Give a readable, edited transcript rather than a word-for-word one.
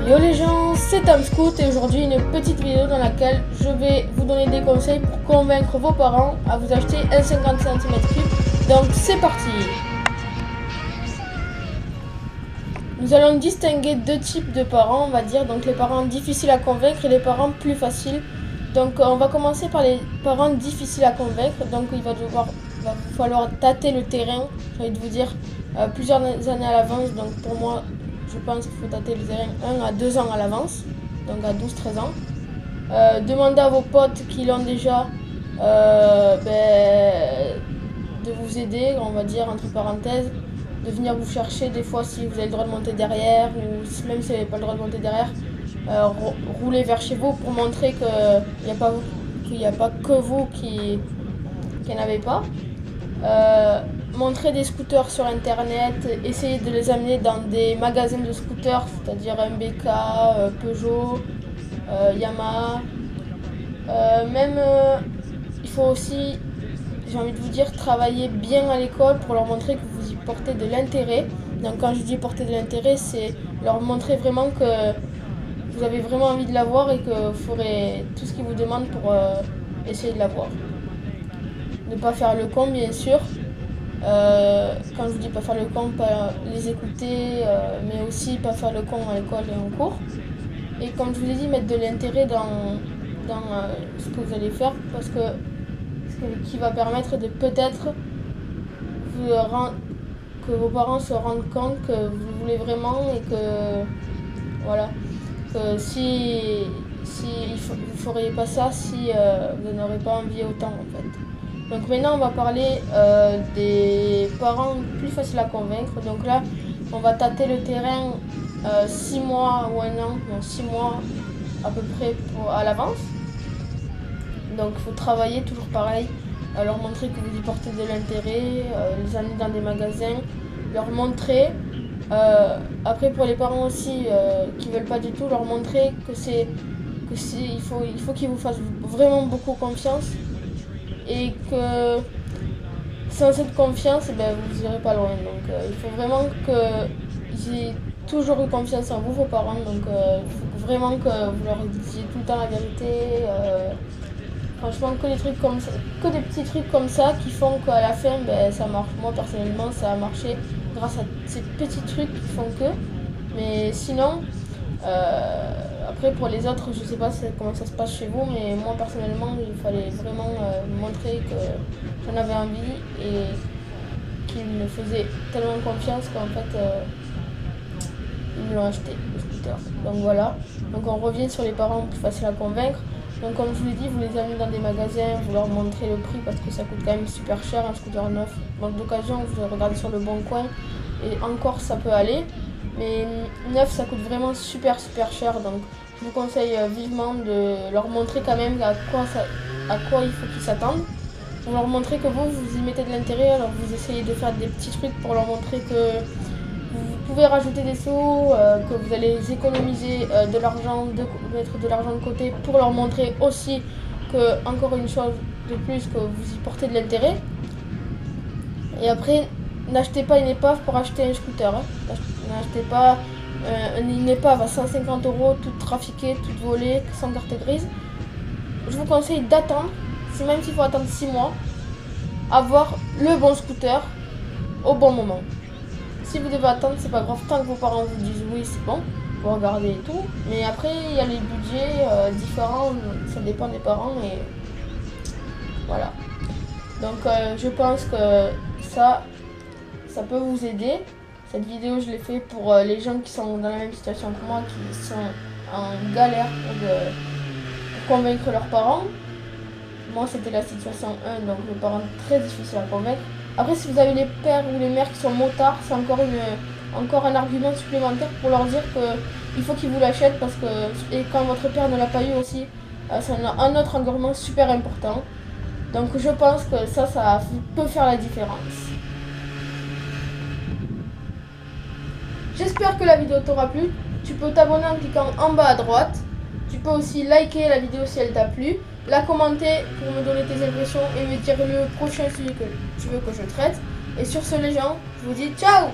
Yo les gens, c'est Tom Scout et aujourd'hui une petite vidéo dans laquelle je vais vous donner des conseils pour convaincre vos parents à vous acheter un 50 cm3. Donc c'est parti. Nous allons distinguer deux types de parents, on va dire, donc les parents difficiles à convaincre et les parents plus faciles. Donc on va commencer par les parents difficiles à convaincre, donc il va falloir tâter le terrain, j'ai envie de vous dire, plusieurs années à l'avance. Donc pour moi, je pense qu'il faut tâter le terrain 1 à 2 ans à l'avance, donc à 12-13 ans. Demandez à vos potes qui l'ont déjà de vous aider, on va dire entre parenthèses, de venir vous chercher des fois si vous avez le droit de monter derrière, ou même si vous n'avez pas le droit de monter derrière, rouler vers chez vous pour montrer qu'il n'y a pas que vous qui n'avez pas. Montrer des scooters sur internet, essayer de les amener dans des magasins de scooters, c'est-à-dire MBK, Peugeot, Yamaha. Il faut aussi, j'ai envie de vous dire, travailler bien à l'école pour leur montrer que vous y portez de l'intérêt. Donc quand je dis porter de l'intérêt, c'est leur montrer vraiment que vous avez vraiment envie de l'avoir et que vous ferez tout ce qu'ils vous demandent pour essayer de l'avoir. Ne pas faire le con, bien sûr. Quand je vous dis pas faire le con, pas les écouter, mais aussi pas faire le con à l'école et en cours. Et comme je vous ai dit, mettre de l'intérêt dans ce que vous allez faire, parce que ce qui va permettre de peut-être que vos parents se rendent compte que vous voulez vraiment et que voilà, que si vous feriez pas ça si vous n'aurez pas envie autant en fait. Donc maintenant on va parler des parents plus faciles à convaincre. Donc là on va tâter le terrain 6 mois ou 1 an, non 6 mois à peu près à l'avance. Donc il faut travailler toujours pareil, leur montrer que vous y portez de l'intérêt, les amener dans des magasins, leur montrer, après pour les parents aussi qui veulent pas du tout, leur montrer il faut qu'ils vous fassent vraiment beaucoup confiance. Et que sans cette confiance, vous n'irez pas loin. Donc il faut vraiment qu'ils aient toujours eu confiance en vous, vos parents. Donc il faut vraiment que vous leur disiez tout le temps la vérité. Franchement, que des petits trucs comme ça qui font qu'à la fin, ça marche. Moi personnellement, ça a marché grâce à ces petits trucs qui font que. Mais sinon, après pour les autres, je sais pas comment ça se passe chez vous, mais moi personnellement il fallait vraiment montrer que j'en avais envie et qu'ils me faisaient tellement confiance qu'en fait ils me l'ont acheté le scooter. Donc voilà, donc on revient sur les parents plus faciles à convaincre. Donc comme je vous l'ai dit, vous les amenez dans des magasins, vous leur montrez le prix parce que ça coûte quand même super cher un scooter neuf. Donc d'occasion vous regardez sur le bon coin et encore ça peut aller. Mais neuf ça coûte vraiment super cher, donc je vous conseille vivement de leur montrer quand même à quoi il faut qu'ils s'attendent. Pour leur montrer que vous y mettez de l'intérêt, alors vous essayez de faire des petits trucs pour leur montrer que vous pouvez rajouter des sous, que vous allez économiser de l'argent, mettre de l'argent de côté pour leur montrer aussi que, encore une chose de plus, que vous y portez de l'intérêt. Et après, n'achetez pas une épave pour acheter un scooter. N'achetez pas une épave à 150 €, toute trafiquée, toute volée, sans carte grise. Je vous conseille d'attendre, même s'il faut attendre 6 mois, avoir le bon scooter au bon moment. Si vous devez attendre, c'est pas grave, tant que vos parents vous disent oui, c'est bon, vous regardez et tout. Mais après, il y a les budgets différents, ça dépend des parents et voilà. Donc je pense que ça peut vous aider. Cette vidéo, je l'ai fait pour les gens qui sont dans la même situation que moi, qui sont en galère pour convaincre leurs parents. Moi, c'était la situation 1, donc les parents très difficiles à convaincre. Après, si vous avez les pères ou les mères qui sont motards, c'est encore un argument supplémentaire pour leur dire qu'il faut qu'ils vous l'achètent parce que, et quand votre père ne l'a pas eu aussi, c'est un autre argument super important. Donc je pense que ça peut faire la différence. J'espère que la vidéo t'aura plu. Tu peux t'abonner en cliquant en bas à droite. Tu peux aussi liker la vidéo si elle t'a plu, la commenter pour me donner tes impressions et me dire le prochain sujet que tu veux que je traite. Et sur ce les gens, je vous dis ciao!